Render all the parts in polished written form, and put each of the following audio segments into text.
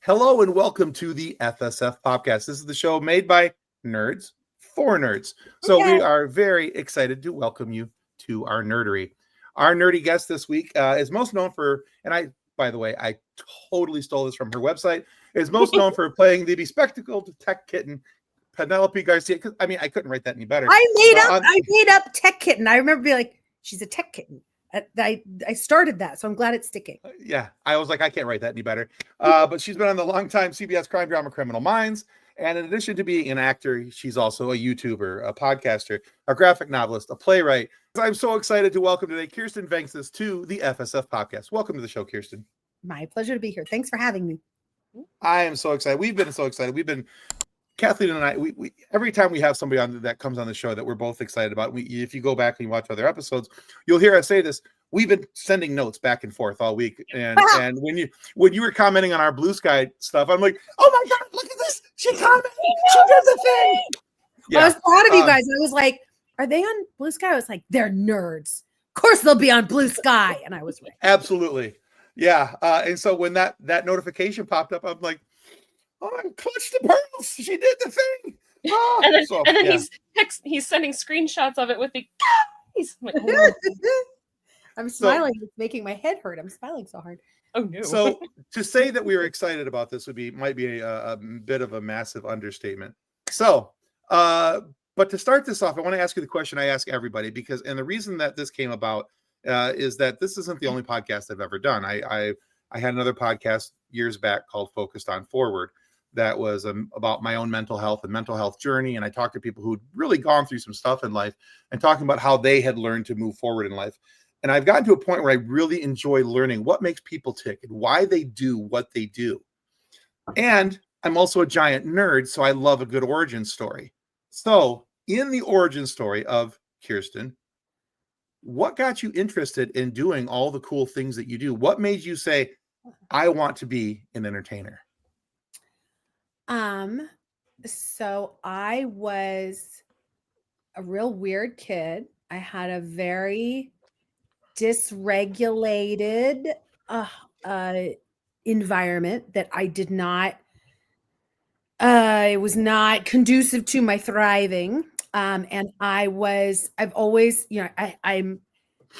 Hello and welcome to the FSF Podcast. This is the show made by nerds for nerds. So we are very excited to welcome you to our nerdery. Our nerdy guest this week is most known for, and by the way, I totally stole this from her website, is most known for playing the bespectacled tech kitten, Penelope Garcia. I mean, I couldn't write that any better. I made up tech kitten. I remember being like, she's a tech kitten. I started that, so I'm glad it's sticking. Yeah, I was like, I can't write that any better. But she's been on the longtime CBS crime drama Criminal Minds. And in addition to being an actor, she's also a YouTuber, a podcaster, a graphic novelist, a playwright. I'm so excited to welcome today Kirsten Vangsness to the FSF Podcast. Welcome to the show, Kirsten. My pleasure to be here. Thanks for having me. I am so excited. We've been so excited. Kathleen and I, we every time we have somebody on that comes on the show that we're both excited about, if you go back and you watch other episodes, you'll hear us say this. We've been sending notes back and forth all week, and when you were commenting on our BlueSky stuff, I'm like, oh my god, look at this! She commented. She does a thing. Yeah. I was proud of you guys. I was like, are they on BlueSky? I was like, they're nerds. Of course they'll be on BlueSky, and I was right. Absolutely, yeah. And so when that notification popped up, I'm like, oh, I clutched the pearls. She did the thing. Oh. And then he's sending screenshots of it with the guys. I'm, like, oh. I'm smiling. It's making my head hurt. I'm smiling so hard. Oh no. So to say that we were excited about this might be a bit of a massive understatement. So, but to start this off, I want to ask you the question I ask everybody, and the reason that this came about is that this isn't the only podcast I've ever done. I had another podcast years back called Focused on Forward that was about my own mental health and mental health journey. And I talked to people who'd really gone through some stuff in life and talking about how they had learned to move forward in life. And I've gotten to a point where I really enjoy learning what makes people tick and why they do what they do. And I'm also a giant nerd, so I love a good origin story. So in the origin story of Kirsten, what got you interested in doing all the cool things that you do? What made you say, I want to be an entertainer? So I was a real weird kid. I had a very dysregulated environment that I did not it was not conducive to my thriving. And I've always, I'm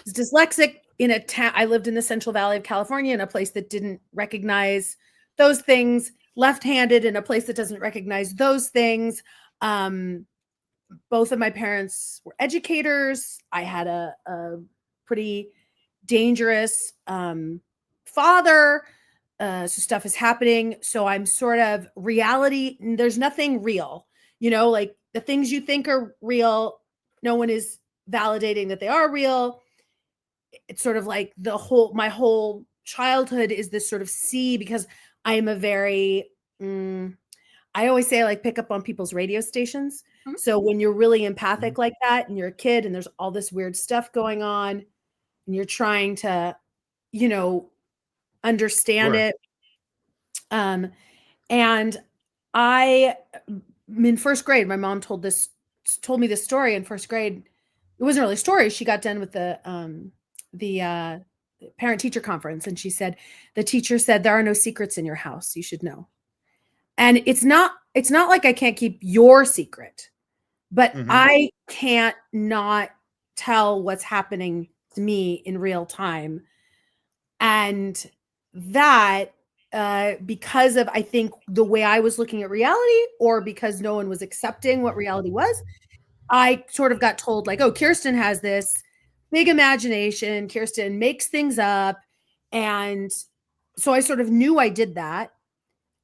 dyslexic in a town. I lived in the Central Valley of California in a place that didn't recognize those things, left-handed in a place that doesn't recognize those things. Both of my parents were educators. I had a pretty dangerous father. So stuff is happening. So I'm sort of reality. There's nothing real, like the things you think are real. No one is validating that they are real. It's sort of like my whole childhood is this sort of sea, because I am a very, I always say I like pick up on people's radio stations. Mm-hmm. So when you're really empathic like that and you're a kid and there's all this weird stuff going on and you're trying to, understand it. And I, in first grade, my mom told me this story in first grade. It wasn't really a story. She got done with the parent teacher conference. And she said, the teacher said, there are no secrets in your house. You should know. And it's not like I can't keep your secret, but I can't not tell what's happening to me in real time. And that, because of, I think, the way I was looking at reality, or because no one was accepting what reality was, I sort of got told like, oh, Kirsten has this big imagination. Kirsten makes things up. And so I sort of knew I did that.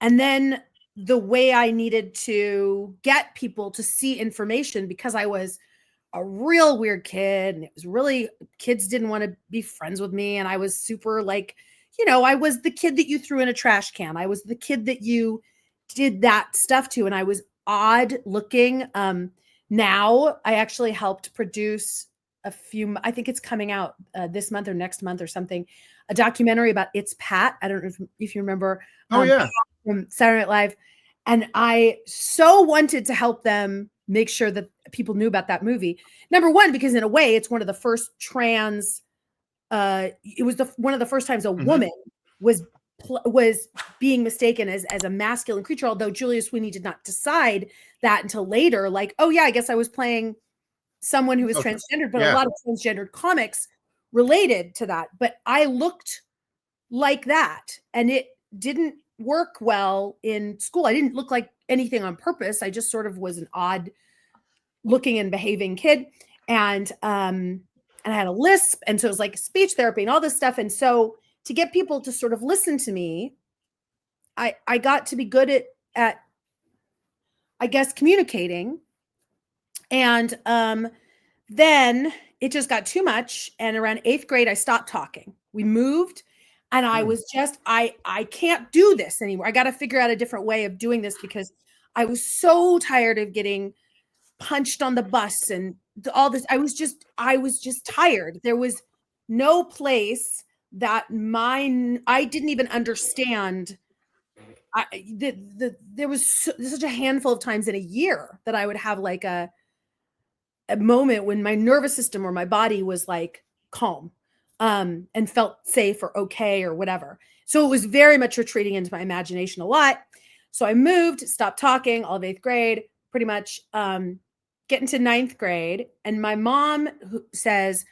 And then the way I needed to get people to see information, because I was a real weird kid and it was really, kids didn't want to be friends with me. And I was super like, I was the kid that you threw in a trash can. I was the kid that you did that stuff to. And I was odd looking. Now I actually helped produce I think it's coming out this month or next month or something, a documentary about It's Pat. I don't know if you remember. From Saturday Night Live. And I so wanted to help them make sure that people knew about that movie. Number one, because in a way it's one of the first trans, it was one of the first times a woman was was being mistaken as a masculine creature, although Julia Sweeney did not decide that until later. Like, oh yeah, I guess I was playing someone who was transgendered, but a lot of transgendered comics related to that. But I looked like that, and it didn't work well in school. I didn't look like anything on purpose. I just sort of was an odd looking and behaving kid. And I had a lisp. And so it was like speech therapy and all this stuff. And so to get people to sort of listen to me, I got to be good at I guess, communicating. And then it just got too much. And around 8th grade, I stopped talking. We moved. And I was just, I can't do this anymore. I got to figure out a different way of doing this because I was so tired of getting punched on the bus and all this. I was just tired. There was no place that I didn't even understand. There was such a handful of times in a year that I would have like a moment when my nervous system or my body was like calm. And felt safe or okay or whatever. So it was very much retreating into my imagination a lot. So I moved, stopped talking all of 8th grade, pretty much getting to 9th grade. And my mom says,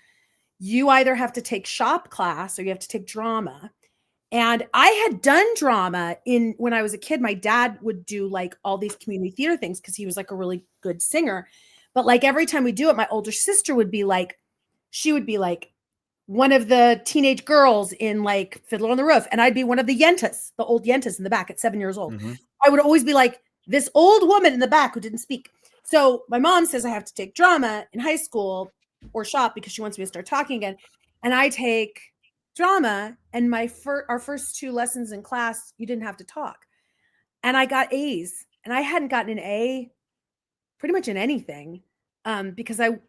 you either have to take shop class or you have to take drama. And I had done drama when I was a kid. My dad would do like all these community theater things because he was like a really good singer. But like every time we do it, my older sister would be like, one of the teenage girls in like Fiddler on the Roof. And I'd be one of the Yentas, the old Yentas in the back at 7 years old. Mm-hmm. I would always be like this old woman in the back who didn't speak. So my mom says I have to take drama in high school or shop because she wants me to start talking again. And I take drama, and our first 2 lessons in class, you didn't have to talk. And I got A's, and I hadn't gotten an A pretty much in anything. Because I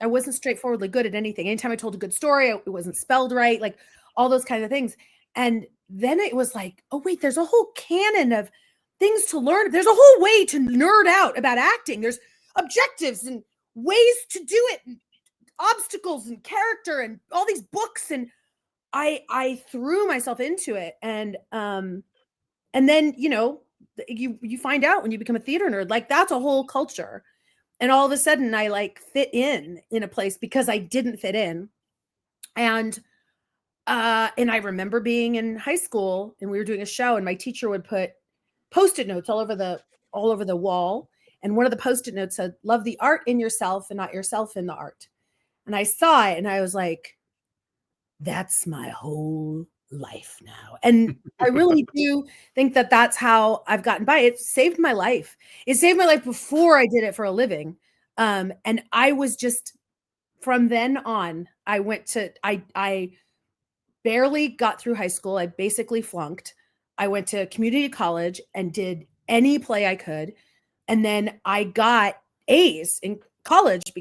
wasn't straightforwardly good at anything. Anytime I told a good story, it wasn't spelled right, like all those kinds of things. And then it was like, oh wait, there's a whole canon of things to learn. There's a whole way to nerd out about acting. There's objectives and ways to do it, and obstacles and character and all these books. And I threw myself into it. And then, you find out when you become a theater nerd, like that's a whole culture. And all of a sudden I like fit in a place because I didn't fit in. And I remember being in high school and we were doing a show and my teacher would put Post-it notes all over the wall. And one of the Post-it notes said, love the art in yourself and not yourself in the art. And I saw it and I was like, that's my whole life now. And I really do think that that's how I've gotten by. It saved my life. It saved my life before I did it for a living. And I was just, from then on, I barely got through high school. I basically flunked. I went to community college and did any play I could. And then I got A's in college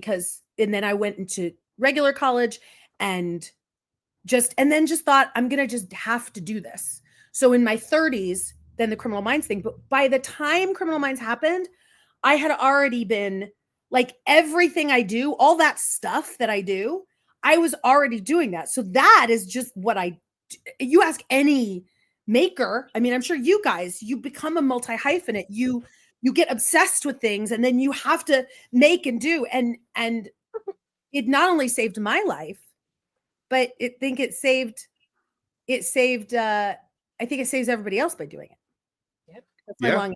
and then I went into regular college and then just thought, I'm going to just have to do this. So in my 30s, then the Criminal Minds thing. But by the time Criminal Minds happened, I had already been like everything I do, all that stuff that I do, I was already doing that. So that is just what you ask any maker. I mean, I'm sure you guys, you become a multi-hyphenate. You get obsessed with things and then you have to make and do. And it not only saved my life, but I think it saves everybody else by doing it. Yep. That's my long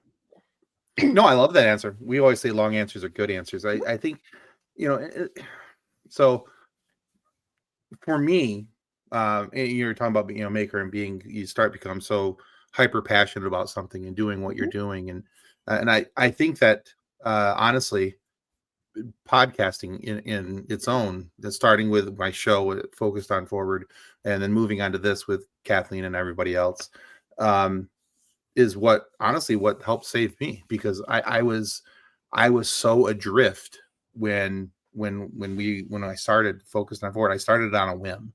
answer. No, I love that answer. We always say long answers are good answers. I think, so for me, you're talking about, maker and you start to become so hyper passionate about something and doing what you're doing. And I think that, honestly, podcasting in its own, starting with my show Focused on Forward and then moving on to this with Kathleen and everybody else, is what helped save me, because I was so adrift when I started Focused on Forward. I started it on a whim,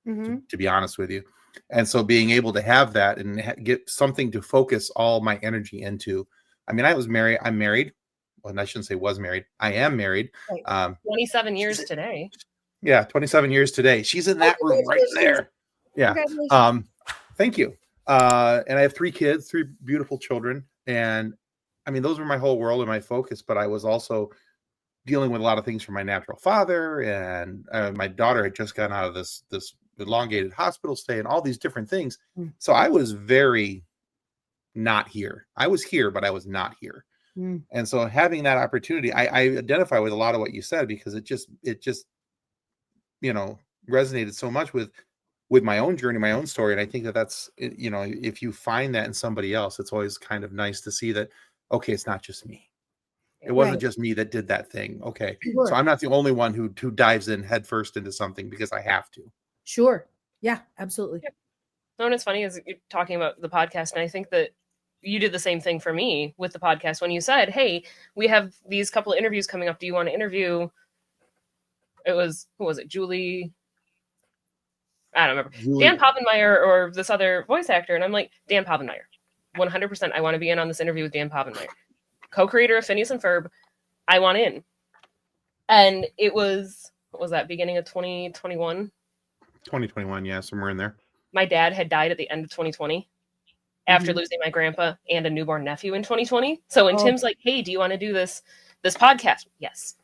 to be honest with you. And so being able to have that and get something to focus all my energy into. I mean, I'm married. Well, I shouldn't say was married. I am married. 27 years today. Yeah, 27 years today. She's in that room right there. Yeah. Thank you. And I have 3 kids, 3 beautiful children. And I mean, those were my whole world and my focus, but I was also dealing with a lot of things from my natural father, and my daughter had just gotten out of this elongated hospital stay and all these different things. Mm. So I was very not here. I was here, but I was not here. Mm. And so having that opportunity, I identify with a lot of what you said, because it just resonated so much with my own journey, my own story. And I think that's, if you find that in somebody else, it's always kind of nice to see that, okay, it's not just me. It wasn't just me that did that thing. Okay. Sure. So I'm not the only one who dives in headfirst into something because I have to. Sure. Yeah, absolutely. Yep. No, and it's funny is you're talking about the podcast, and I think that you did the same thing for me with the podcast when you said, hey, we have these couple of interviews coming up. Do you want to interview? It was, who was it? Julie. I don't remember. Dan Povenmire or this other voice actor. And I'm like, Dan Povenmire. 100%. I want to be in on this interview with Dan Povenmire. Co-creator of Phineas and Ferb. I want in. And it was, what was that, beginning of 2021? 2021, yeah, somewhere in there. My dad had died at the end of 2020 after losing my grandpa and a newborn nephew in 2020. So when Tim's like, hey, do you want to do this podcast? Yes.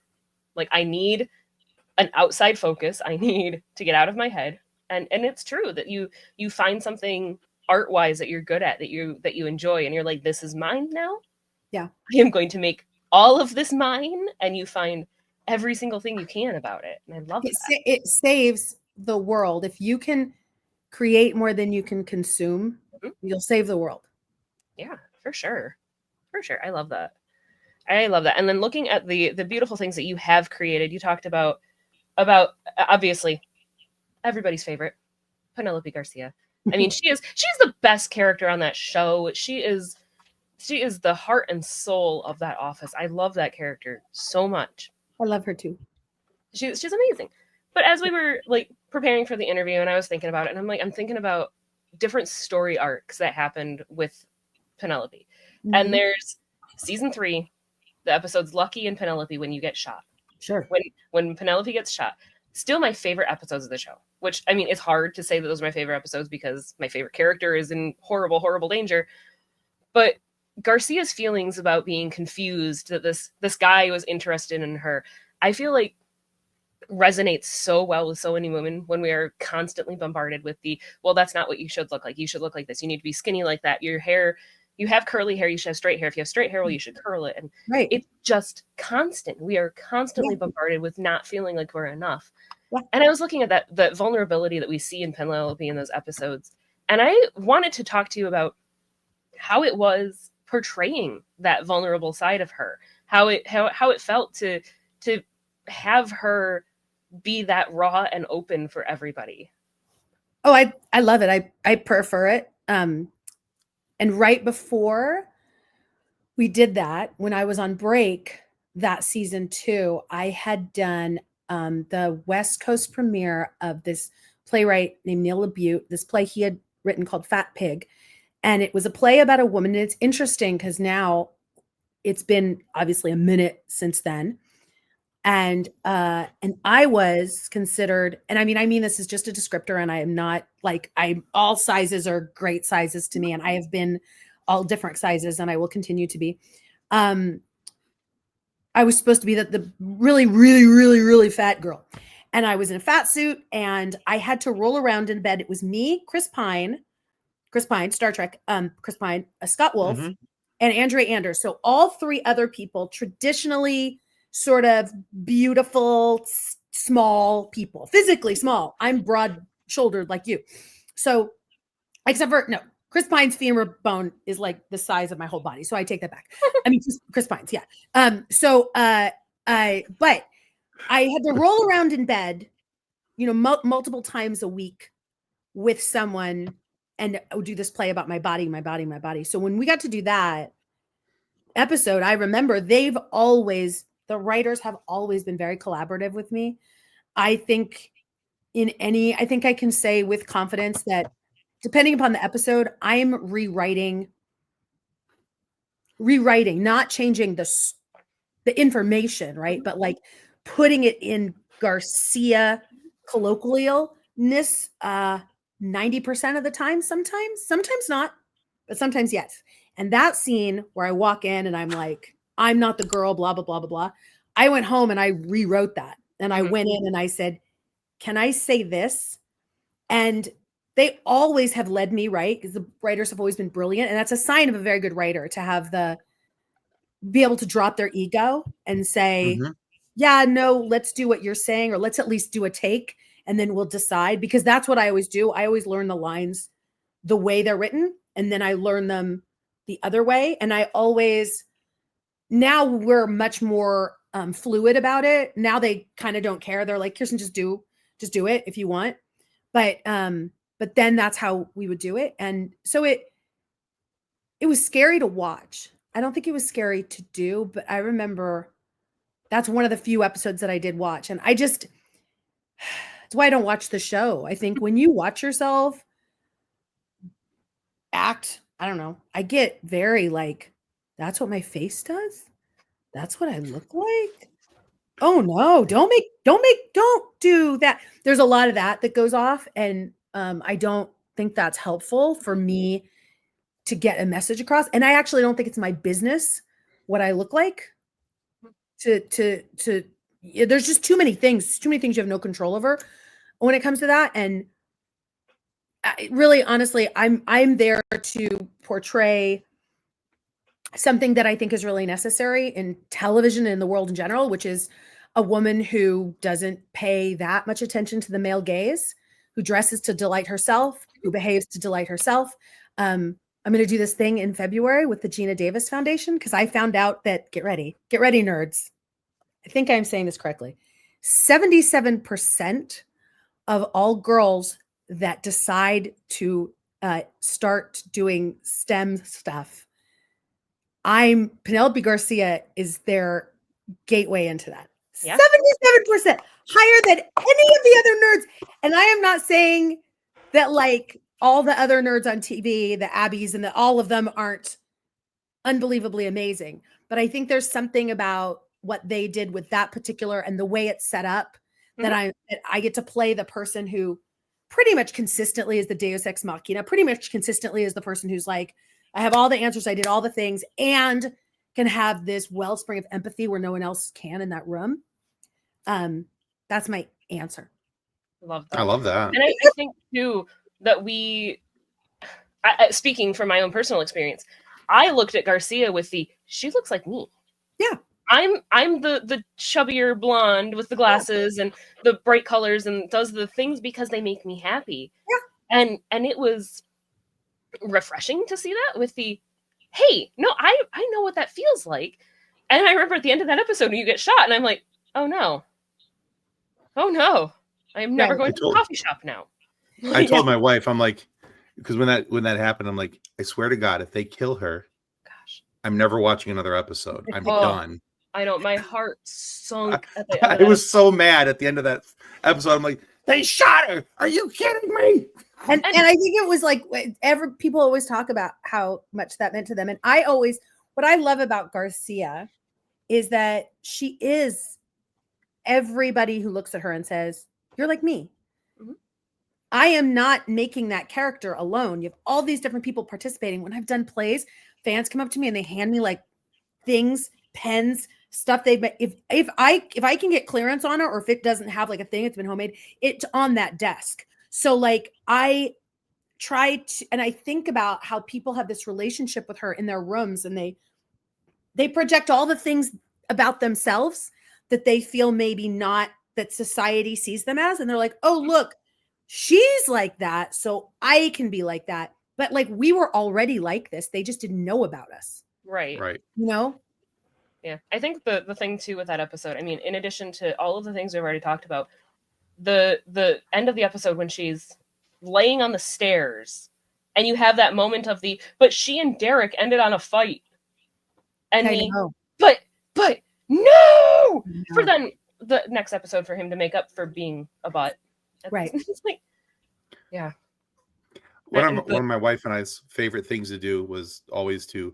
Like, I need an outside focus. I need to get out of my head. And it's true that you find something art-wise that you're good at, that you enjoy, and you're like, this is mine now. Yeah. I am going to make all of this mine, and you find every single thing you can about it. And I love that. It saves the world. If you can create more than you can consume, you'll save the world. Yeah, for sure. For sure. I love that. And then looking at the beautiful things that you have created, you talked about obviously everybody's favorite, Penelope Garcia. I mean, she's the best character on that show. She is the heart and soul of that office. I love that character so much. I love her too. She's amazing. But as we were like preparing for the interview, and I was thinking about it, and I'm thinking about different story arcs that happened with Penelope. And there's season 3, the episodes Lucky and Penelope when you get shot. Sure. When Penelope gets shot. Still my favorite episodes of the show, which, I mean, it's hard to say that those are my favorite episodes because my favorite character is in horrible, horrible danger. But Garcia's feelings about being confused that this guy was interested in her, I feel like resonates so well with so many women when we are constantly bombarded with well, that's not what you should look like. You should look like this. You need to be skinny like that. Your hair, you have curly hair, you should have straight hair. If you have straight hair, well, you should curl it. And it's just constant. We are constantly bombarded with not feeling like we're enough. Yeah. And I was looking at that vulnerability that we see in Penelope in those episodes. And I wanted to talk to you about how it was portraying that vulnerable side of her, how it felt to have her be that raw and open for everybody. Oh, I love it. I prefer it. And right before we did that, when I was on break that season 2, I had done the West Coast premiere of this playwright named Neil LaBute, this play he had written called Fat Pig. And it was a play about a woman. And it's interesting because now it's been obviously a minute since then. And I was considered, and I mean, this is just a descriptor, and I am not like, all sizes are great sizes to me. And I have been all different sizes, and I will continue to be. I was supposed to be the really, really, really, really fat girl. And I was in a fat suit, and I had to roll around in bed. It was me, Chris Pine, Star Trek, Chris Pine, Scott Wolf, and Andrea Anders. So all 3 other people, traditionally sort of beautiful, small people, physically small. I'm broad-shouldered like you. So, except for, no, Chris Pine's femur bone is like the size of my whole body. So I take that back. I mean, Chris Pine's, yeah. But I had to roll around in bed, multiple times a week with someone and do this play about my body. So when we got to do that episode, I remember the writers have always been very collaborative with me. I think I can say with confidence that depending upon the episode, I am rewriting, not changing the information, right? But like putting it in Garcia colloquialness, 90% of the time, sometimes not, but sometimes yes. And that scene where I walk in and I'm like, I'm not the girl, blah, blah, blah, blah, blah. I went home and I rewrote that. And I went in and I said, can I say this? And they always have led me right, because the writers have always been brilliant. And that's a sign of a very good writer, to have be able to drop their ego and say, yeah, no, let's do what you're saying, or let's at least do a take and then we'll decide. Because that's what I always do. I always learn the lines the way they're written, and then I learn them the other way. And now we're much more fluid about it. Now they kind of don't care. They're like, Kirsten, just do it if you want. But then that's how we would do it. And so it was scary to watch. I don't think it was scary to do, but I remember that's one of the few episodes that I did watch. And that's why I don't watch the show. I think when you watch yourself act, I don't know, I get very like, that's what my face does? That's what I look like? Oh no, don't do that. There's a lot of that goes off. And I don't think that's helpful for me to get a message across. And I actually don't think it's my business what I look like. There's just too many things you have no control over when it comes to that. And really, honestly, I'm there to portray something that I think is really necessary in television and in the world in general, which is a woman who doesn't pay that much attention to the male gaze, who dresses to delight herself, who behaves to delight herself. I'm going to do this thing in February with the Gina Davis Foundation, because I found out that, get ready, nerds. I think I'm saying this correctly. 77% of all girls that decide to start doing STEM stuff, Penelope Garcia is their gateway into that. Yeah. 77% higher than any of the other nerds. And I am not saying that like all the other nerds on TV, the Abbeys and all of them aren't unbelievably amazing. But I think there's something about what they did with that particular and the way it's set up that I get to play the person who pretty much consistently is the Deus Ex Machina, pretty much consistently is the person who's like, I have all the answers, I did all the things, and can have this wellspring of empathy where no one else can in that room. That's my answer. Love that. I love that. And I think too that speaking from my own personal experience, I looked at Garcia with she looks like me. Yeah. I'm the chubbier blonde with the glasses and the bright colors and does the things because they make me happy. Yeah. And it was refreshing to see that with hey, no, I know what that feels like. And I remember at the end of that episode when you get shot and I'm like, oh no, I'm never going to the coffee shop now. I told my wife, I'm like, because when that happened, I'm like, I swear to God, if they kill her, gosh, I'm never watching another episode. I'm done. I know, my heart sunk. I was so mad at the end of that episode. I'm like, they shot her. Are you kidding me? And I think it was like people always talk about how much that meant to them. And what I love about Garcia is that she is everybody who looks at her and says, you're like me. Mm-hmm. I am not making that character alone. You have all these different people participating. When I've done plays, fans come up to me and they hand me like things, pens, stuff if I can get clearance on it, or if it doesn't have like a thing, it's been homemade, it's on that desk. So like I try to, and I think about how people have this relationship with her in their rooms, and they project all the things about themselves that they feel maybe not that society sees them as, and they're like, oh look, she's like that, so I can be like that. But like we were already like this, they just didn't know about us. Right. You know. Yeah, I think the thing too with that episode, I mean, in addition to all of the things we've already talked about, the end of the episode when she's laying on the stairs and you have that moment of but she and Derek ended on a fight. And but no! For then the next episode for him to make up for being a butt. Right. It's like, yeah. One of my wife and I's favorite things to do was always to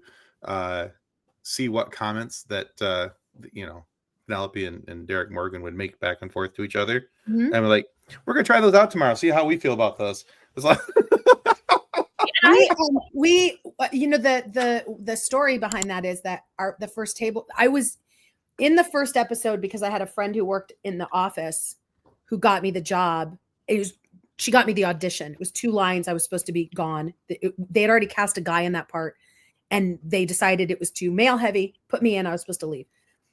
see what comments that Penelope and Derek Morgan would make back and forth to each other. Mm-hmm. And we're like, we're gonna try those out tomorrow, see how we feel about those. It's like, we you know, the story behind that is that the first table, I was in the first episode because I had a friend who worked in the office who got me the job. She got me the audition. It was 2 lines. I was supposed to be gone. They had already cast a guy in that part, and they decided it was too male heavy, put me in. I was supposed to leave.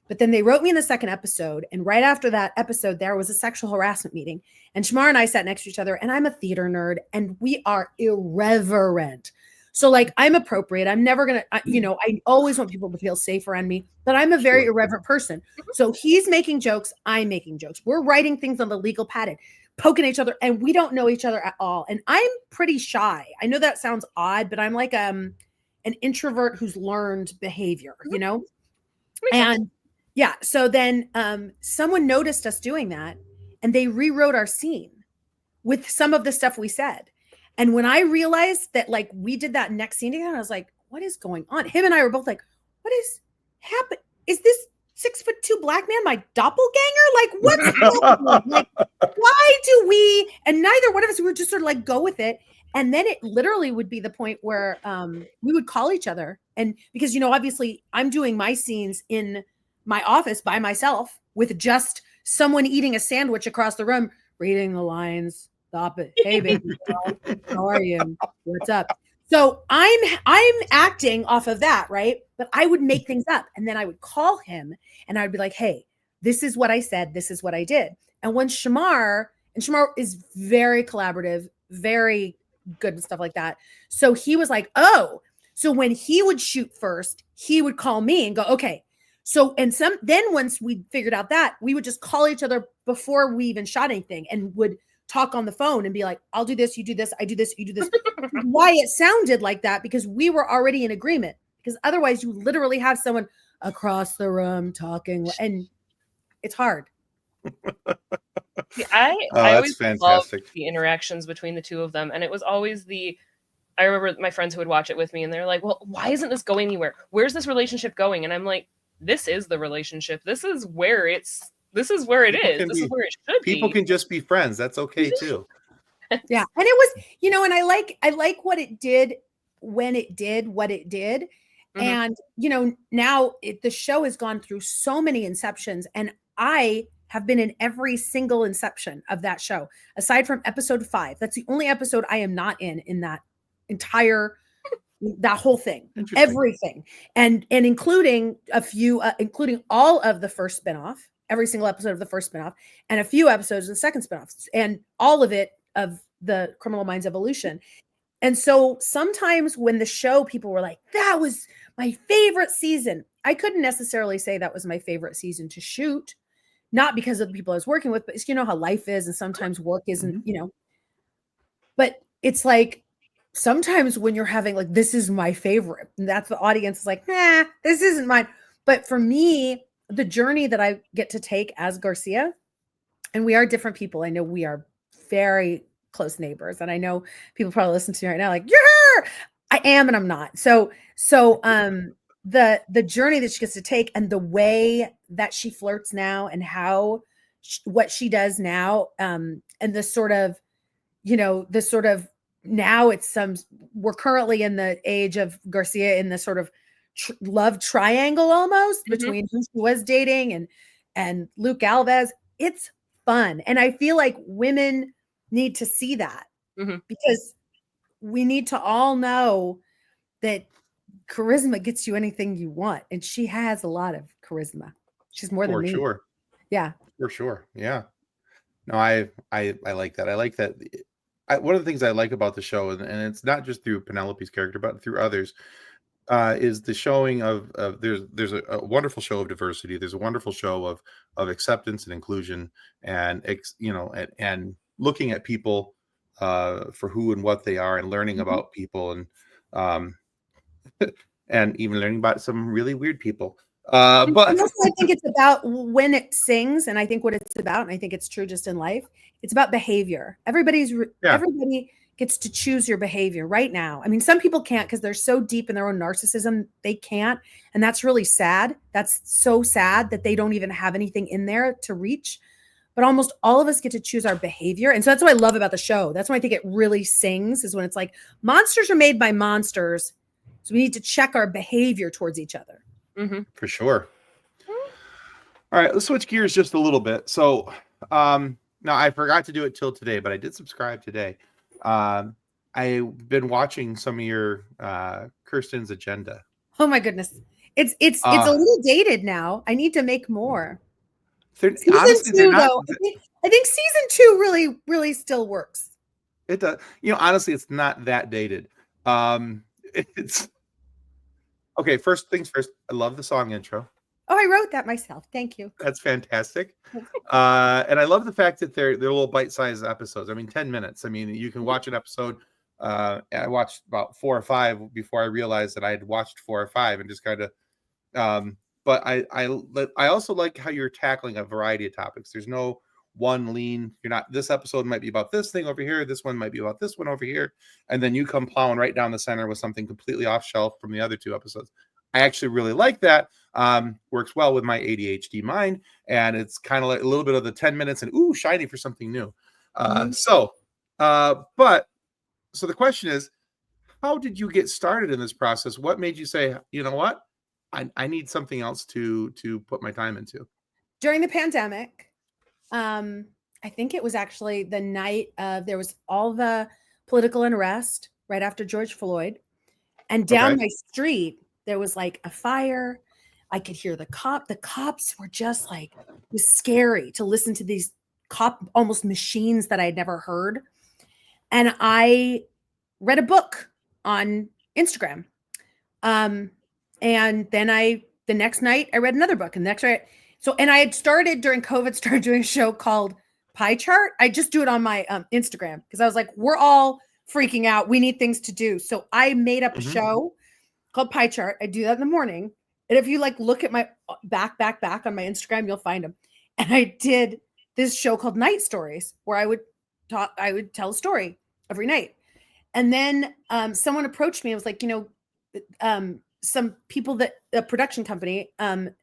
But then they wrote me in the second episode. And right after that episode, there was a sexual harassment meeting. And Shemar and I sat next to each other, and I'm a theater nerd, and we are irreverent. So like, I'm appropriate. I'm never going to, you know, I always want people to feel safe around me, but I'm a very irreverent person. So he's making jokes. I'm making jokes. We're writing things on the legal pad, poking each other, and we don't know each other at all. And I'm pretty shy. I know that sounds odd, but I'm like an introvert who's learned behavior, you know? And yeah, so then someone noticed us doing that, and they rewrote our scene with some of the stuff we said. And when I realized that, like, we did that next scene together, I was like, what is going on? Him and I were both like, what is happening? Is this 6'2" black man my doppelganger? Like, what's happening? Like, why do we? And neither one of us, we would just sort of like go with it. And then it literally would be the point where we would call each other. And because, you know, obviously I'm doing my scenes in my office by myself with just someone eating a sandwich across the room, reading the lines. Stop it. Hey, baby girl, how are you? What's up? So I'm acting off of that, right? But I would make things up, and then I would call him, and I'd be like, hey, this is what I said. This is what I did. And when Shemar is very collaborative, very good and stuff like that. So he was like, oh, so when he would shoot first, he would call me and go, okay. So, then once we figured out that, we would just call each other before we even shot anything, and would talk on the phone and be like, I'll do this, you do this, I do this, you do this. Why it sounded like that, because we were already in agreement, because otherwise you literally have someone across the room talking, and it's hard. I always fantastic. loved the interactions between the two of them. And it was always I remember my friends who would watch it with me, and they're like, well, why isn't this going anywhere? Where's this relationship going? And I'm like, this is the relationship. This is where it is. This is where it should be. People can just be friends. That's okay too. Yeah. And it was, you know, and I like what it did when it did what it did. Mm-hmm. And, you know, now the show has gone through so many inceptions, and I have been in every single inception of that show, aside from episode 5. That's the only episode I am not in that entire, that whole thing, everything. And including a few, including all of the first spinoff, every single episode of the first spinoff, and a few episodes of the second spinoff, and all of it of the Criminal Minds Evolution. And so sometimes when the show, people were like, that was my favorite season. I couldn't necessarily say that was my favorite season to shoot, not because of the people I was working with, but it's, you know, how life is. And sometimes work isn't, you know, but it's like, sometimes when you're having like, this is my favorite, and that's the audience is like, nah, this isn't mine. But for me, the journey that I get to take as Garcia, and we are different people. I know we are very close neighbors, and I know people probably listen to me right now like, yeah, I am and I'm not. So the journey that she gets to take, and the way that she flirts now, and how what she does now, and the sort of, you know, the sort of, now it's we're currently in the age of Garcia in the sort of love triangle almost between who she was dating and Luke Alves. It's fun. And I feel like women need to see that, because we need to all know that charisma gets you anything you want. And she has a lot of charisma. She's more than me. For sure. Yeah. For sure. Yeah. No, I like that. I like that. One of the things I like about the show, and it's not just through Penelope's character, but through others, is the showing of there's a wonderful show of diversity. There's a wonderful show of acceptance and inclusion, and and looking at people for who and what they are, and learning about people, and and even learning about some really weird people. But I think it's about when it sings, and I think what it's about, and I think it's true just in life, it's about behavior. Everybody gets to choose your behavior right now. I mean, some people can't because they're so deep in their own narcissism, they can't. And that's really sad. That's so sad that they don't even have anything in there to reach. but almost all of us get to choose our behavior. And so that's what I love about the show. That's why I think it really sings, is when it's like monsters are made by monsters. So we need to check our behavior towards each other. For sure. All right, let's switch gears just a little bit. So now I forgot to do it till today, but I did subscribe today. I've been watching some of your Kirsten's Agenda. Oh my goodness. It's a little dated now. I need to make more. Honestly, Season 2, though, I think season 2 really, really still works. It does. Honestly, it's not that dated. It's okay. First things first, I love the song intro. Oh, I wrote that myself. Thank you. That's fantastic. And I love the fact that they're little bite-sized episodes. I mean, 10 minutes. I mean, you can watch an episode. I watched about 4 or 5 before I realized that I had watched 4 or 5, and just kind of but I also like how you're tackling a variety of topics. There's no one lean. You're not, this episode might be about this thing over here, this one might be about this one over here, and then you come plowing right down the center with something completely off shelf from the other 2 episodes. I actually really like that. Works well with my ADHD mind, and it's kind of like a little bit of the 10 minutes and ooh, shiny for something new. So the question is, how did you get started in this process? What made you say, you know what, I need something else to put my time into? During the pandemic, I think it was actually the night of, there was all the political unrest right after George Floyd, and down my street there was like a fire. I could hear the cops were just like, it was scary to listen to these cop almost machines that I'd never heard. And I read a book on Instagram. And then the next night I read another book, and the next night. And I had started during COVID, doing a show called Pie Chart. I just do it on my Instagram because I was like, we're all freaking out. We need things to do. So I made up a show called Pie Chart. I do that in the morning. And if you like look at my back on my Instagram, you'll find them. And I did this show called Night Stories, where I would tell a story every night. And then someone approached me. I was like, some people that a production company, and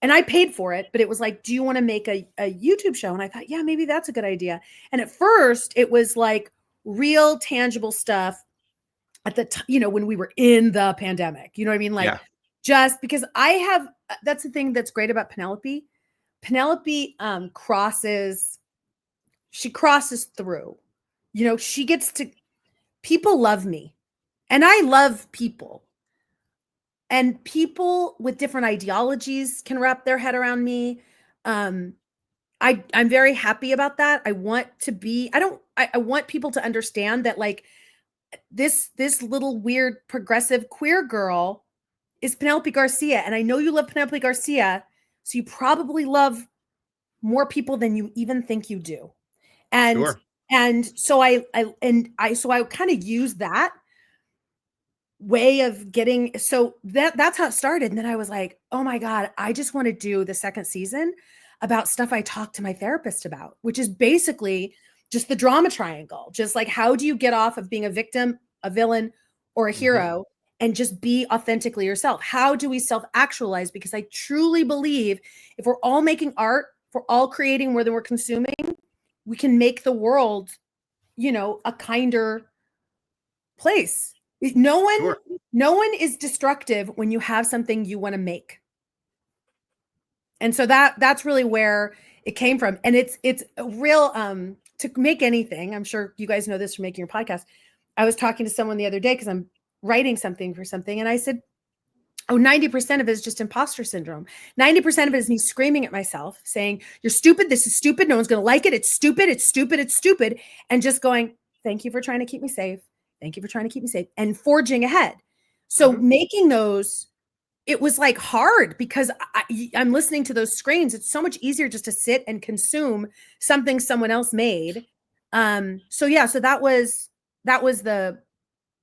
I paid for it, but it was like, do you want to make a YouTube show? And I thought, yeah, maybe that's a good idea. And at first it was like real tangible stuff at the when we were in the pandemic, you know what I mean? Like, just because that's the thing that's great about Penelope. Penelope crosses through, she gets to, people love me and I love people, and people with different ideologies can wrap their head around me. I'm very happy about that. I want people to understand that, like, this little weird progressive queer girl is Penelope Garcia. And I know you love Penelope Garcia, so you probably love more people than you even think you do. And so I kind of use that way of getting, so that's how it started. And then I was like, oh my God, I just want to do the second season about stuff I talked to my therapist about, which is basically just the drama triangle. Just like, how do you get off of being a victim, a villain, or a hero, and just be authentically yourself? How do we self-actualize? Because I truly believe if we're all making art, if we're all creating more than we're consuming, we can make the world, a kinder place. No one is destructive when you have something you want to make. And so that's really where it came from. And it's a real, to make anything, I'm sure you guys know this from making your podcast. I was talking to someone the other day because I'm writing something for something. And I said, 90% of it is just imposter syndrome. 90% of it is me screaming at myself saying, you're stupid. This is stupid. No one's going to like it. It's stupid. It's stupid. It's stupid. And just going, thank you for trying to keep me safe. Thank you for trying to keep me safe, and forging ahead. So making those, it was like hard because I'm listening to those screens. It's so much easier just to sit and consume something someone else made. So that was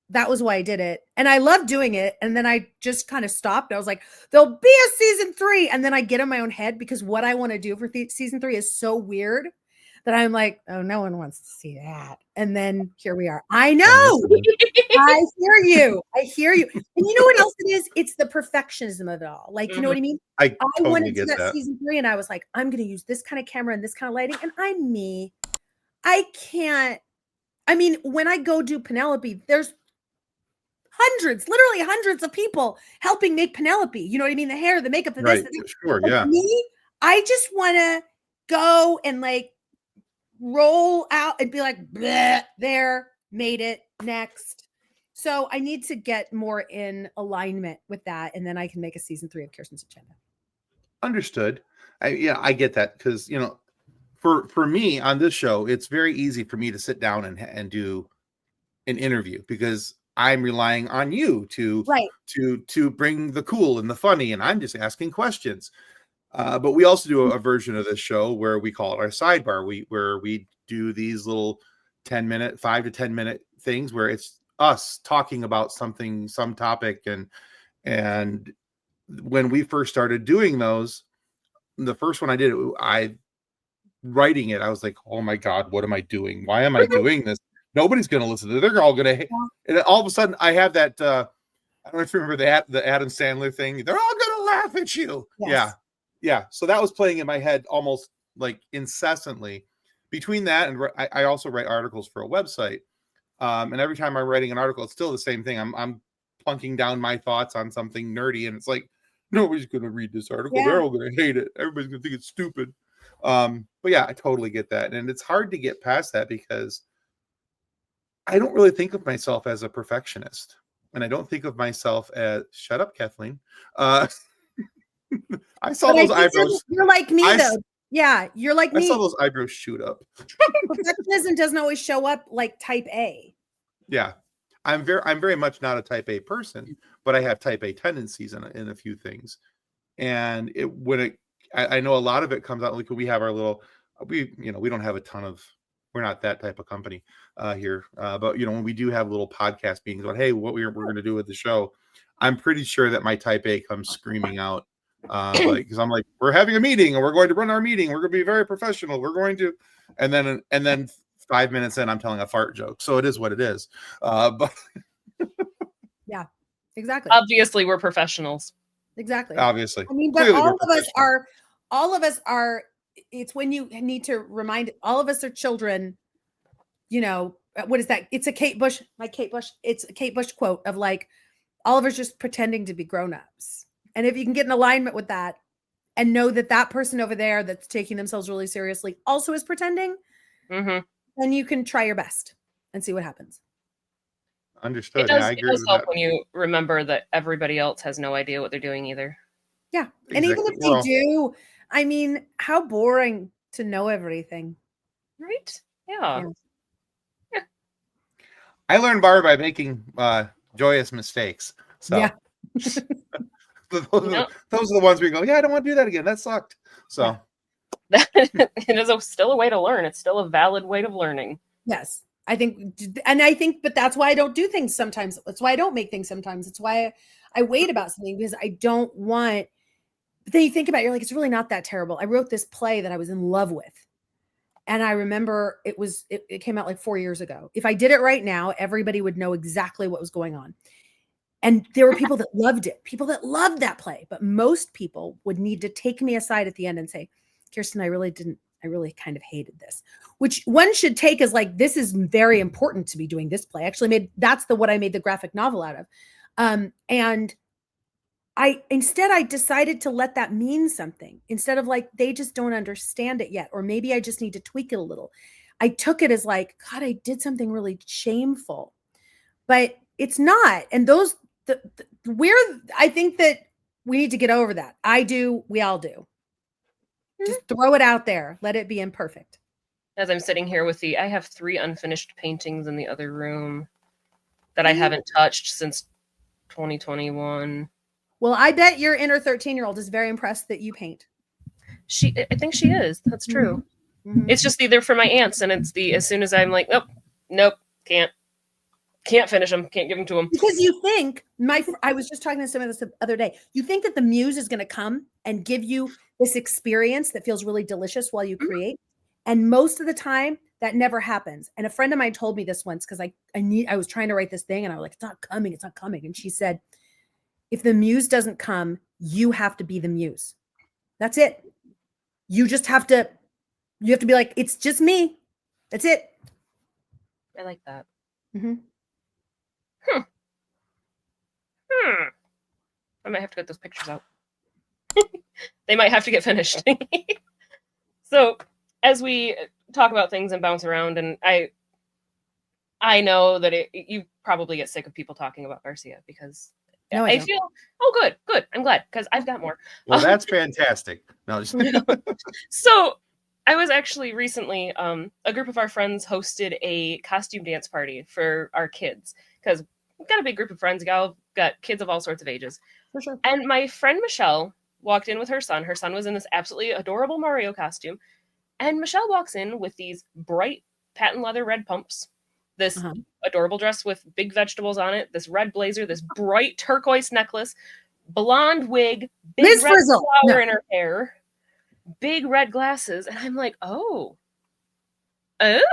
why I did it. And I loved doing it. And then I just kind of stopped. I was like, there'll be a season 3. And then I get in my own head because what I want to do for season 3 is so weird that I'm like, oh, no one wants to see that. And then here we are. I know. I hear you. I hear you. And you know what else it is? It's the perfectionism of it all. Like, you know what I mean? I totally wanted get to that. season 3, and I was like, I'm going to use this kind of camera and this kind of lighting. And I'm me. I can't. I mean, when I go do Penelope, there's literally hundreds of people helping make Penelope. You know what I mean? The hair, the makeup, the Right. this. Sure. Like Yeah. me, I just want to go and like roll out and be like, there, made it, next. So I need to get more in alignment with that, and then I can make a season 3 of Kirsten's agenda. Understood. I get that, because for me on this show, it's very easy for me to sit down and do an interview, because I'm relying on you to bring the cool and the funny, and I'm just asking questions. But we also do a version of this show where we call it our sidebar, where we do these little 5 to 10 minute things where it's us talking about some topic. And when we first started doing those, the first one I writing it, I was like, oh my God, what am I doing? Why am I doing this? Nobody's going to listen to it. They're all going to hate. And then all of a sudden I have that, I don't know if you remember the Adam Sandler thing. They're all going to laugh at you. Yes. Yeah. So that was playing in my head almost like incessantly. Between that and I also write articles for a website. And every time I'm writing an article, it's still the same thing. I'm plunking down my thoughts on something nerdy, and it's like, nobody's going to read this article. Yeah. They're all going to hate it. Everybody's going to think it's stupid. But yeah, I totally get that. And it's hard to get past that, because I don't really think of myself as a perfectionist. And I don't think of myself as, shut up, Kathleen. I saw those eyebrows. You're like me, though. Yeah, you're like me. I saw those eyebrows shoot up. Perfectionism doesn't always show up like type A. Yeah. I'm very much not a type A person, but I have type A tendencies in a few things. And I know a lot of it comes out, like we have our little, we don't have a ton of, we're not that type of company here. But when we do have little podcast meetings about, hey, what we're going to do with the show, I'm pretty sure that my type A comes screaming out. Because I'm like, we're having a meeting and we're going to run our meeting. We're going to be very professional. We're going to, and then 5 minutes in, I'm telling a fart joke. So it is what it is. But yeah, exactly. Obviously, we're professionals. Exactly. Obviously. I mean, but all of us are. It's when you need to remind. All of us are children. What is that? It's a Kate Bush. It's a Kate Bush quote of like, all of us just pretending to be grown-ups. And if you can get in alignment with that and know that that person over there that's taking themselves really seriously also is pretending, then you can try your best and see what happens. Understood. It does help when you remember that everybody else has no idea what they're doing either. Yeah. Exactly. And even if they do, I mean, how boring to know everything. Right? Yeah. I learned bar by making joyous mistakes. So yeah. those are the ones where you go, yeah, I don't want to do that again. That sucked. So it is still a way to learn. It's still a valid way of learning. Yes. I think, but that's why I don't do things sometimes. That's why I don't make things sometimes. It's why I wait about something, because I don't want, but then you think about it, you're like, it's really not that terrible. I wrote this play that I was in love with. And I remember it came out like 4 years ago. If I did it right now, everybody would know exactly what was going on. And there were people that loved it, people that loved that play. But most people would need to take me aside at the end and say, Kirsten, I really kind of hated this, which one should take as like, this is very important to be doing this play. Actually that's what I made the graphic novel out of. And I decided to let that mean something instead of like, they just don't understand it yet. Or maybe I just need to tweak it a little. I took it as like, God, I did something really shameful, but it's not. And I think that we need to get over that. We all do. Just throw it out there. Let it be imperfect. As I'm sitting here I have 3 unfinished paintings in the other room that I haven't touched since 2021. Well, I bet your inner 13-year-old is very impressed that you paint. I think she is. That's true. Mm-hmm. It's just either for my aunts, and it's as soon as I'm like, nope, can't finish them, can't give them to them. Because you think, I was just talking to someone this the other day, you think that the muse is going to come and give you this experience that feels really delicious while you create. And most of the time that never happens. And a friend of mine told me this once, because I was trying to write this thing and I was like, it's not coming. And she said, if the muse doesn't come, you have to be the muse. That's it. You have to be like, it's just me. That's it. I like that. Mm-hmm. I might have to get those pictures out. They might have to get finished. So as we talk about things and bounce around, and I know that you probably get sick of people talking about Garcia, because No, I feel, good. I'm glad, because I've got more. Well, that's fantastic. No, So I was actually recently, a group of our friends hosted a costume dance party for our kids, because we've got a big group of friends. Got kids of all sorts of ages. For sure. And my friend Michelle walked in with her son. Her son was in this absolutely adorable Mario costume. And Michelle walks in with these bright patent leather red pumps, this adorable dress with big vegetables on it, this red blazer, this bright turquoise necklace, blonde wig, big Miss red Frizzle. flower in her hair, big red glasses. And I'm like, oh. And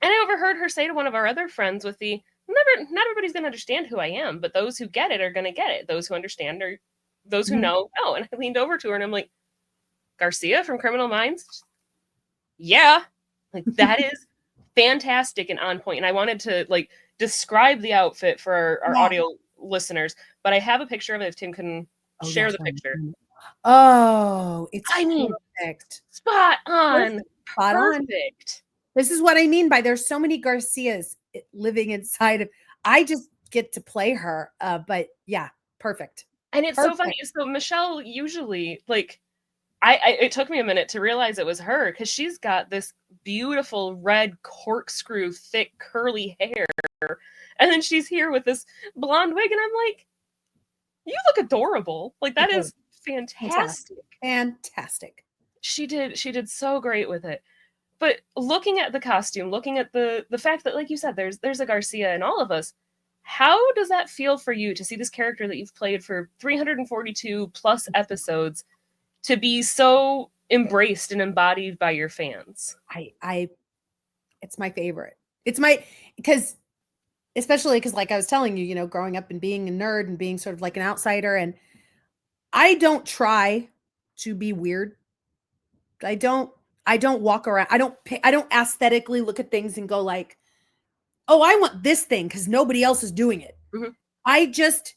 I overheard her say to one of our other friends with not everybody's going to understand who I am, but those who get it are going to get it. Those who understand, or those who know. And I leaned over to her and I'm like, Garcia from Criminal Minds? Yeah. Like, that is fantastic and on point. And I wanted to describe the outfit for our audio listeners, but I have a picture of it if Tim can share the picture. Oh, it's perfect. Spot on. Perfect. This is what I mean by there's so many Garcias living inside of. I just get to play her, but yeah, perfect. And it's so funny. So Michelle usually it took me a minute to realize it was her, because she's got this beautiful red corkscrew, thick, curly hair. And then she's here with this blonde wig. And I'm like, you look adorable. Like, that is fantastic. Fantastic. She did so great with it. But looking at the costume, looking at the fact that, like you said, there's a Garcia in all of us. How does that feel for you to see this character that you've played for 342 plus episodes to be so embraced and embodied by your fans? It's my favorite. Especially because like I was telling you, growing up and being a nerd and being sort of like an outsider, and I don't try to be weird. I don't walk around. I don't aesthetically look at things and go like, oh, I want this thing because nobody else is doing it. Mm-hmm. I just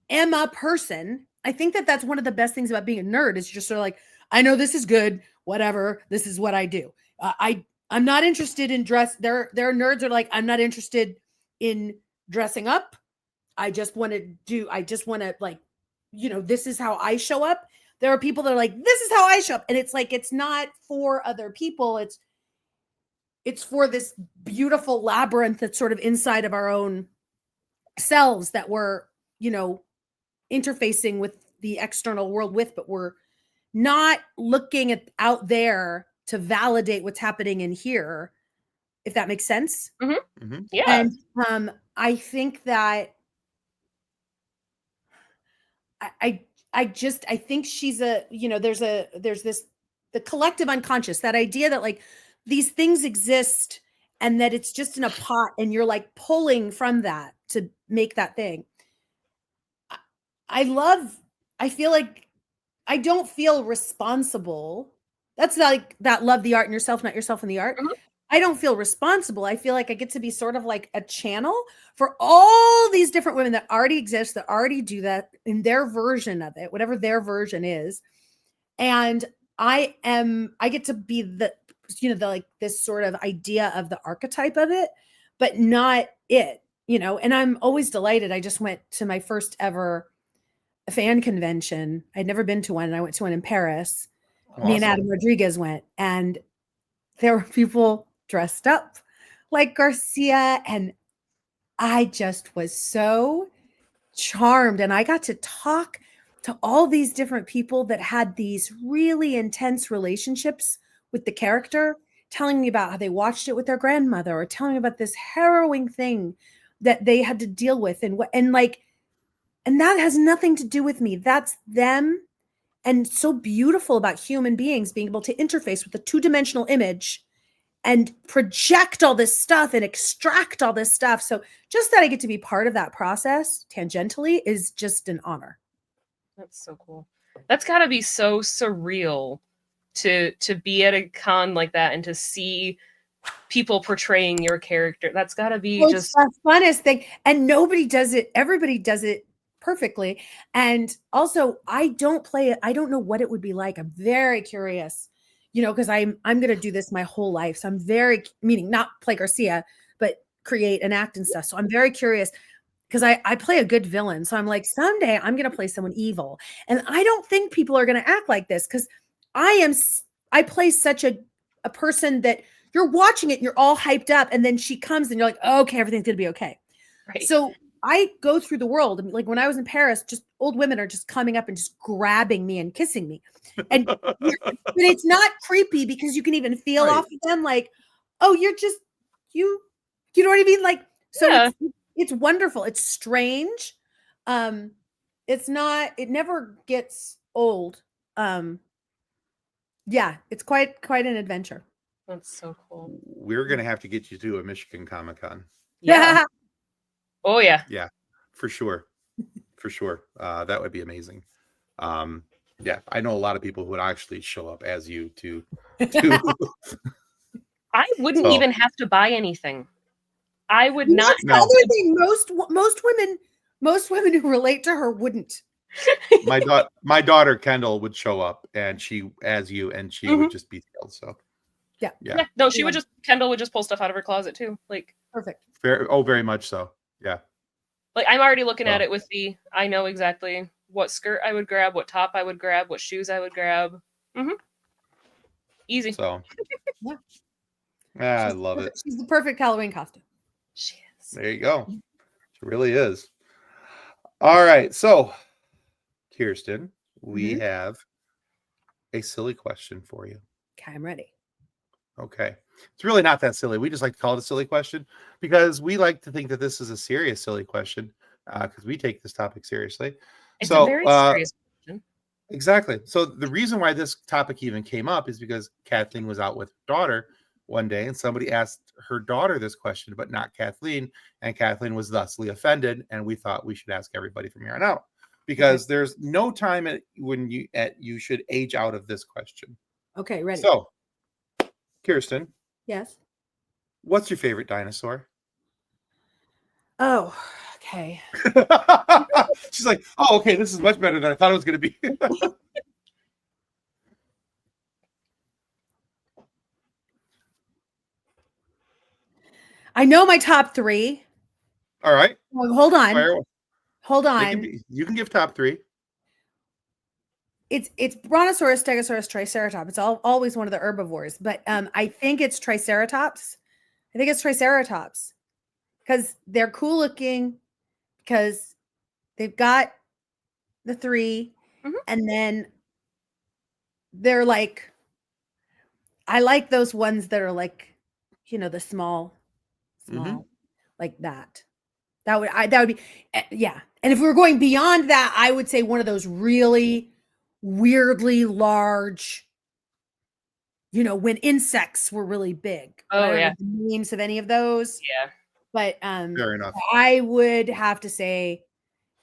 am a person. I think that that's one of the best things about being a nerd is just sort of like, I know this is good, whatever. This is what I do. I'm not interested in dress. There are nerds are like, I'm not interested in dressing up. I just want to like, this is how I show up. There are people that are like, this is how I show up. And it's like, it's not for other people. It's for this beautiful labyrinth that's sort of inside of our own selves that we're, interfacing with the external world with, but we're not looking at out there to validate what's happening in here, if that makes sense. Mm-hmm. Mm-hmm. Yeah. And I think that I think she's there's the collective unconscious, that idea that like these things exist and that it's just in a pot and you're like pulling from that to make that thing. I feel like I don't feel responsible. That's like that love the art in yourself, not yourself in the art. Mm-hmm. I don't feel responsible. I feel like I get to be sort of like a channel for all these different women that already exist, that already do that in their version of it, whatever their version is. And I get to be the like this sort of idea of the archetype of it, but not it, and I'm always delighted. I just went to my first ever fan convention. I'd never been to one, and I went to one in Paris. Awesome. Me and Adam Rodriguez went, and there were people dressed up like Garcia, and I just was so charmed. And I got to talk to all these different people that had these really intense relationships with the character, telling me about how they watched it with their grandmother, or telling me about this harrowing thing that they had to deal with, and that has nothing to do with me. That's them. and so beautiful about human beings being able to interface with a two-dimensional image and project all this stuff and extract all this stuff. So just that I get to be part of that process tangentially is just an honor. That's so cool. That's got to be so surreal to be at a con like that and to see people portraying your character. That's got to be It's the funnest thing. And nobody does it. Everybody does it perfectly. And also, I don't play it. I don't know what it would be like. I'm very curious, because I'm going to do this my whole life. So I'm meaning not play Garcia, but create and act and stuff. So I'm very curious because I play a good villain. So I'm like, someday I'm going to play someone evil. And I don't think people are going to act like this because I play such a person that you're watching it and you're all hyped up. And then she comes and you're like, oh, okay, everything's going to be okay. Right. So I go through the world. And like when I was in Paris, just old women are just coming up and just grabbing me and kissing me. And but it's not creepy because you can even feel off of them like, oh, you're just, you know what I mean? Like, so yeah. It's wonderful. It's strange. It never gets old. Yeah, it's quite an adventure. That's so cool. We're going to have to get you to a Michigan Comic-Con. Yeah. Oh yeah. Yeah, for sure. For sure. That would be amazing. Yeah, I know a lot of people who would actually show up as you to I wouldn't even have to buy anything. I would not. That's the other thing. Most women who relate to her wouldn't. My daughter Kendall would show up and she as you and she would just be thrilled. So yeah. No, Kendall would just pull stuff out of her closet too. Like perfect. Very much so. Yeah. Like I'm already looking at it with I know exactly what skirt I would grab, what top I would grab, what shoes I would grab. Easy. So I love it. She's the perfect Halloween costume. She is. There you go. She really is. All right. So Kirsten, we have a silly question for you. Okay, I'm ready. Okay. It's really not that silly. We just like to call it a silly question because we like to think that this is a serious, silly question because we take this topic seriously. It's a very serious question. Exactly. So the reason why this topic even came up is because Kathleen was out with her daughter one day and somebody asked her daughter this question, but not Kathleen. And Kathleen was thusly offended. And we thought we should ask everybody from here on out because there's no time when you should age out of this question. Okay, ready. So, Kirsten. Yes. What's your favorite dinosaur? Oh, okay. She's like, oh, okay, this is much better than I thought it was going to be. I know my top three. All right. Well, hold on. Hold on. You can give top three. It's Brontosaurus, Stegosaurus, Triceratops. It's always one of the herbivores, but I think it's Triceratops. I think it's Triceratops because they're cool looking, because they've got the three, and then they're like, I like those ones that are like, the small, like that. That would be, yeah. And if we were going beyond that, I would say one of those really weirdly large, when insects were really big. Oh yeah. The names of any of those. Yeah. But fair enough. I would have to say,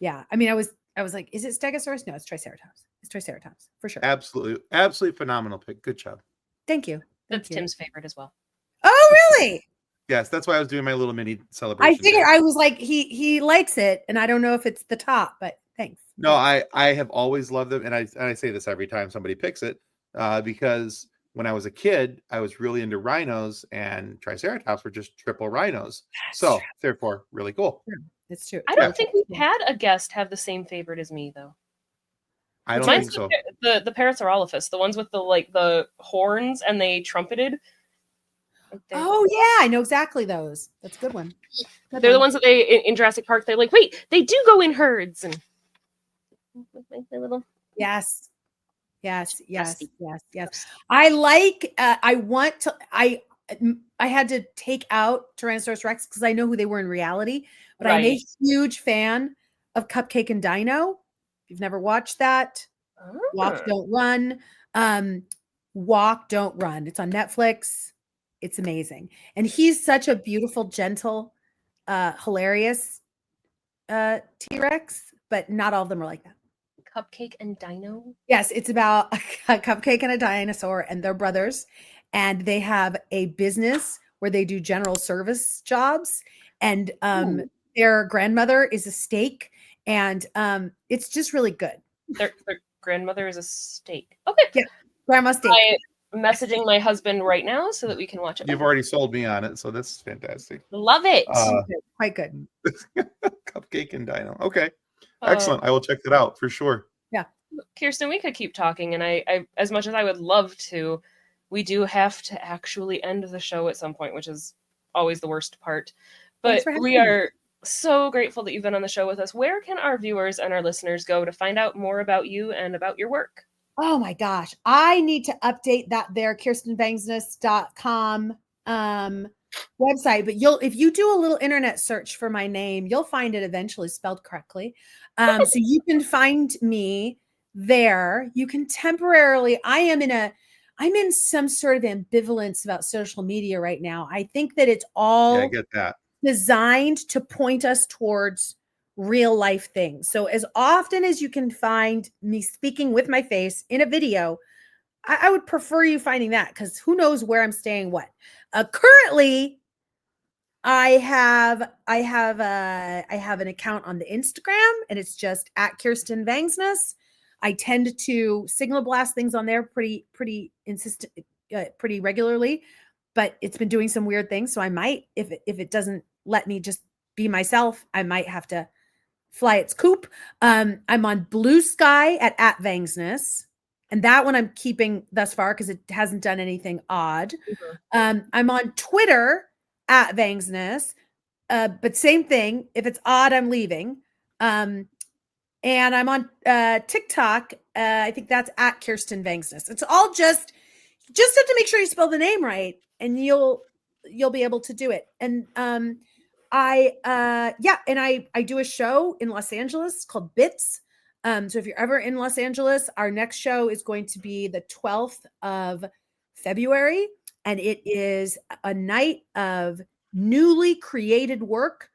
yeah. I mean, I was like, is it Stegosaurus? No, it's Triceratops. It's Triceratops for sure. Absolutely phenomenal pick. Good job. Thank you. That's Tim's favorite as well. Oh, really? Yes, that's why I was doing my little mini celebration. I figured I was like, he likes it, and I don't know if it's the top, but thanks. No, I have always loved them, and I say this every time somebody picks it, because when I was a kid, I was really into rhinos, and Triceratops were just triple rhinos. So therefore, really cool. It's true. I don't think we've had a guest have the same favorite as me though. I don't think so. The Parasaurolophus, the ones with the horns and they trumpeted. Oh yeah, I know exactly those. That's a good one. They're the ones that in Jurassic Park. They're like, wait, they do go in herds and little. Yes. I like. I had to take out Tyrannosaurus Rex because I know who they were in reality, but I'm a huge fan of Cupcake and Dino. If you've never watched that, Walk, Ah. Don't Run. Walk, Don't Run. It's on Netflix. It's amazing. And he's such a beautiful, gentle, hilarious T-Rex, but not all of them are like that. Cupcake and Dino. Yes, it's about a cupcake and a dinosaur, and they're brothers, and they have a business where they do general service jobs, and Ooh. their grandmother is a steak, and it's just really good. Their grandmother is a steak. Okay. Yeah, grandma steak. I'm messaging my husband right now so that we can watch it. You've already sold me on it, so that's fantastic. Love it. Quite good. Cupcake and Dino. Okay, excellent. I will check that out for sure. Yeah, Kirsten, we could keep talking, and I as much as I would love to, we do have to actually end the show at some point, which is always the worst part. But we are so grateful that you've been on the show with us. Where can our viewers and our listeners go to find out more about you and about your work? Oh my gosh, I need to update that there, KirstenVangsness.com website. But if you do a little internet search for my name, you'll find it eventually spelled correctly. So you can find me there. You can temporarily, I'm in some sort of ambivalence about social media right now. I think that it's all I get that. designed to point us towards real life things. So as often as you can find me speaking with my face in a video, I would prefer you finding that, because who knows where I'm staying what. Currently, I have an account on the Instagram, and it's just at Kirsten Vangsness. I tend to signal blast things on there pretty regularly, but it's been doing some weird things. So I might, if it doesn't let me just be myself, I might have to fly its coop. I'm on BlueSky at Vangsness, and that one I'm keeping thus far because it hasn't done anything odd. I'm on Twitter at Vangsness, but same thing. If it's odd, I'm leaving. And I'm on TikTok. I think that's at Kirsten Vangsness. It's all just have to make sure you spell the name right, and you'll be able to do it. And I do a show in Los Angeles called Bits. So if you're ever in Los Angeles, our next show is going to be the 12th of February, and it is a night of newly created work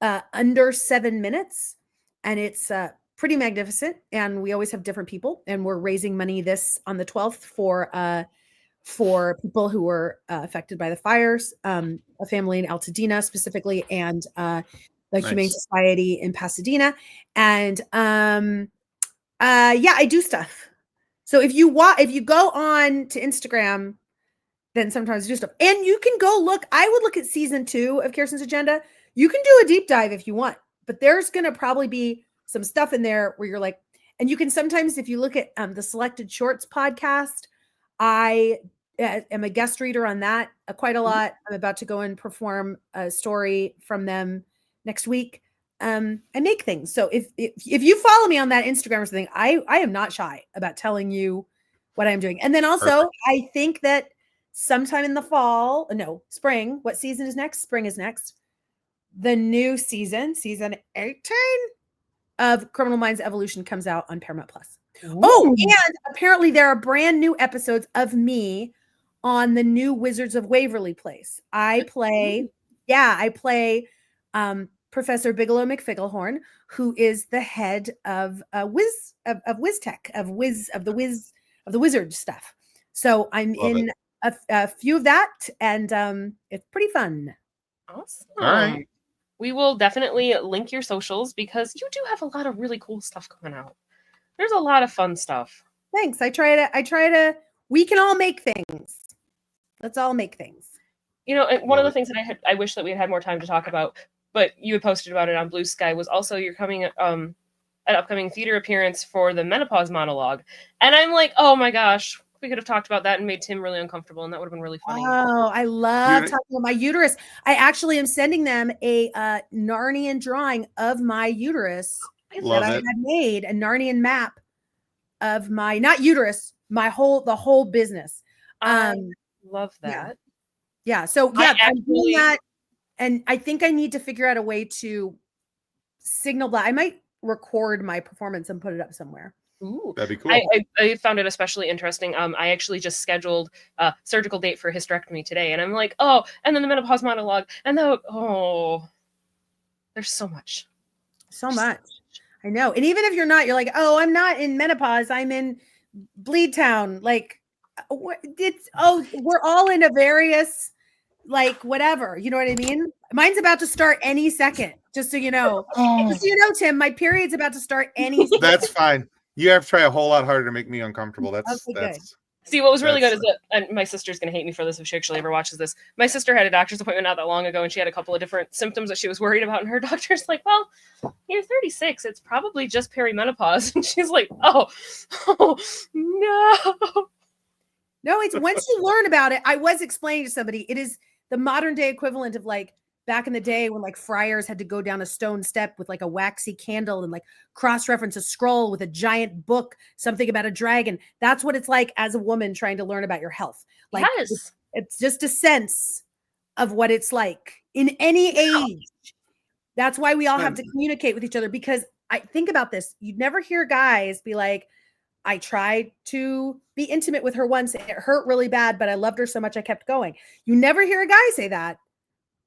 under 7 minutes. And it's pretty magnificent. And we always have different people. And we're raising money on the 12th for people who were affected by the fires, a family in Altadena specifically, and the Humane Society in Pasadena. And I do stuff. So if you go on to Instagram, then sometimes do stuff. And you can go look. I would look at season 2 of Kirsten's Agenda. You can do a deep dive if you want. But there's going to probably be some stuff in there where you're like, and you can sometimes, if you look at the Selected Shorts podcast, I am a guest reader on that quite a lot. I'm about to go and perform a story from them next week. I make things. So if you follow me on that Instagram or something, I am not shy about telling you what I'm doing. And then also, I think that sometime in the spring, what season is next? Spring is next. The new season 18 of Criminal Minds Evolution comes out on Paramount Plus. Ooh. Oh, and apparently there are brand new episodes of me on the new Wizards of Waverly Place. I play Professor Bigelow McFigglehorn, who is the head of WizTech, of the wizard stuff. So I'm in a few of that, and it's pretty fun. Awesome. All right. We will definitely link your socials because you do have a lot of really cool stuff coming out. There's a lot of fun stuff. Thanks. I try to, we can all make things. Let's all make things. You know, and one of the things that I wish that we had more time to talk about, but you had posted about it on BlueSky, was also you're coming an upcoming theater appearance for the Menopause Monologue. And I'm like, oh my gosh, we could have talked about that and made Tim really uncomfortable, and that would have been really funny. Oh, I love talking about my uterus. I actually am sending them a Narnian drawing of my uterus that I had made, a Narnian map of my, not uterus, the whole business. Love that. Yeah. So I'm doing that, and I think I need to figure out a way to signal that. I might record my performance and put it up somewhere. Ooh, That'd be cool. I found it especially interesting. I actually just scheduled a surgical date for hysterectomy today, and I'm like, oh, and then the menopause monologue, and there's so much. So much. I know. And even if you're not, you're like, oh, I'm not in menopause. I'm in Bleed Town. Like, we're all in a various, like, whatever. You know what I mean? Mine's about to start any second. Just so you know. Just so you know, Tim, my period's about to start any second. That's fine. You have to try a whole lot harder to make me uncomfortable. That's good. See, what was really good is that, and my sister's going to hate me for this if she actually ever watches this. My sister had a doctor's appointment not that long ago, and she had a couple of different symptoms that she was worried about. And her doctor's like, well, you're 36. It's probably just perimenopause. And she's like, oh no. No, it's once you learn about it. I was explaining to somebody, it is the modern day equivalent of like back in the day when like friars had to go down a stone step with like a waxy candle and like cross-reference a scroll with a giant book, something about a dragon. That's what it's like as a woman trying to learn about your health. Like yes. it's just a sense of what it's like in any age. That's why we all have to communicate with each other, because I think about this. You'd never hear guys be like, I tried to be intimate with her once. It hurt really bad, but I loved her so much I kept going. You never hear a guy say that.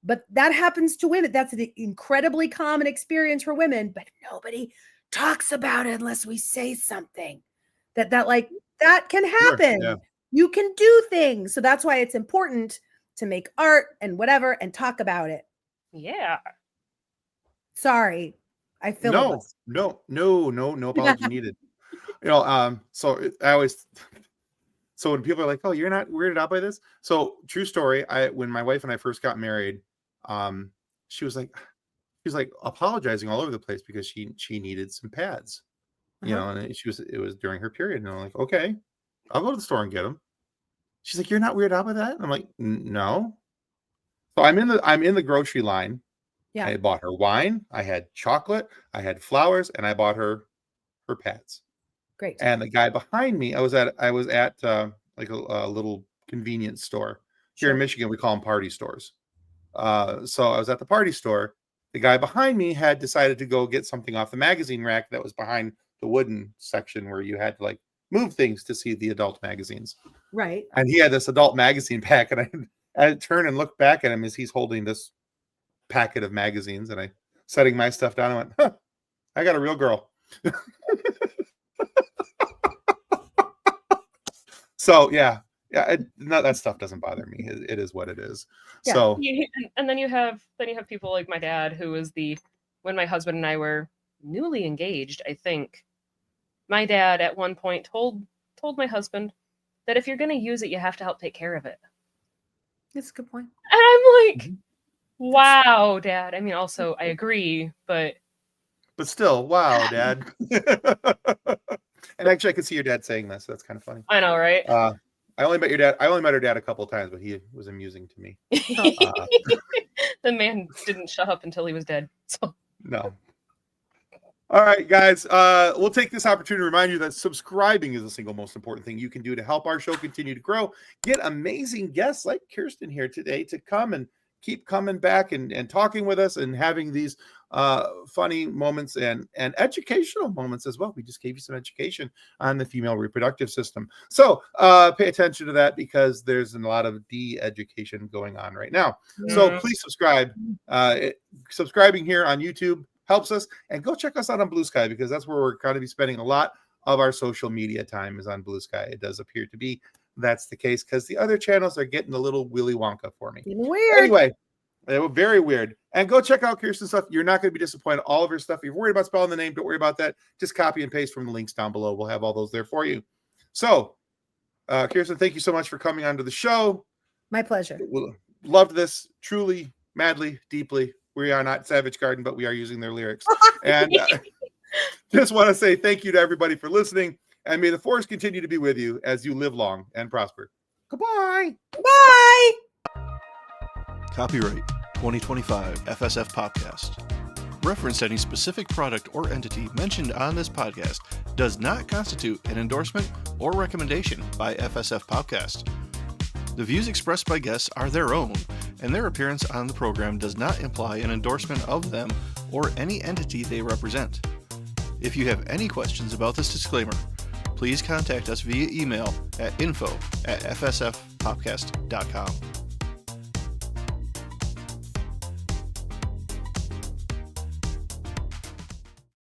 But that happens to women. That's an incredibly common experience for women, but nobody talks about it unless we say something that can happen. Sure, yeah. You can do things. So that's why it's important to make art and whatever and talk about it. Yeah. Sorry. I feel no apology needed. You know, so when people are like, oh, you're not weirded out by this. So true story. When my wife and I first got married, she was like apologizing all over the place because she needed some pads, you know, and it was during her period, and I'm like, okay, I'll go to the store and get them. She's like, you're not weirded out by that? And I'm like, no. So I'm in the grocery line. Yeah. I bought her wine, I had chocolate, I had flowers, and I bought her pads. Great. And the guy behind me, I was at like a little convenience store here in Michigan. We call them party stores. So I was at the party store. The guy behind me had decided to go get something off the magazine rack that was behind the wooden section where you had to like move things to see the adult magazines. Right. And he had this adult magazine pack, and I turned and looked back at him as he's holding this packet of magazines, and I setting my stuff down and went, huh, I got a real girl. So yeah, that stuff doesn't bother me. It is what it is. Yeah. So and then you have people like my dad, who was when my husband and I were newly engaged, I think my dad at one point told my husband that if you're going to use it, you have to help take care of it. That's a good point. And I'm like, wow, Dad. I mean, also I agree, but still, wow, Dad. And actually, I could see your dad saying this. So that's kind of funny. I know, right? I only met her dad a couple of times, but he was amusing to me. The man didn't shut up until he was dead. So no. All right, guys. We'll take this opportunity to remind you that subscribing is the single most important thing you can do to help our show continue to grow. Get amazing guests like Kirsten here today to come and keep coming back and talking with us and having these funny moments and educational moments as well. We just gave you some education on the female reproductive system. So pay attention to that, because there's a lot of de-education going on right now. Yeah. So please subscribe. Subscribing here on YouTube helps us, and go check us out on BlueSky, because that's where we're going to be spending a lot of our social media time is on BlueSky. It does appear to be that's the case, because the other channels are getting a little Willy Wonka for me. Weird. Anyway, they were very weird. And go check out Kirsten's stuff. You're not going to be disappointed. All of her stuff. If you're worried about spelling the name, don't worry about that. Just copy and paste from the links down below. We'll have all those there for you. So, Kirsten, thank you so much for coming onto the show. My pleasure. Loved this truly, madly, deeply. We are not Savage Garden, but we are using their lyrics. And just want to say thank you to everybody for listening. And may the force continue to be with you as you live long and prosper. Goodbye. Bye. Copyright 2025 FSF Podcast. Reference any specific product or entity mentioned on this podcast does not constitute an endorsement or recommendation by FSF Podcast. The views expressed by guests are their own, and their appearance on the program does not imply an endorsement of them or any entity they represent. If you have any questions about this disclaimer, please contact us via email at info@fsfpopcast.com.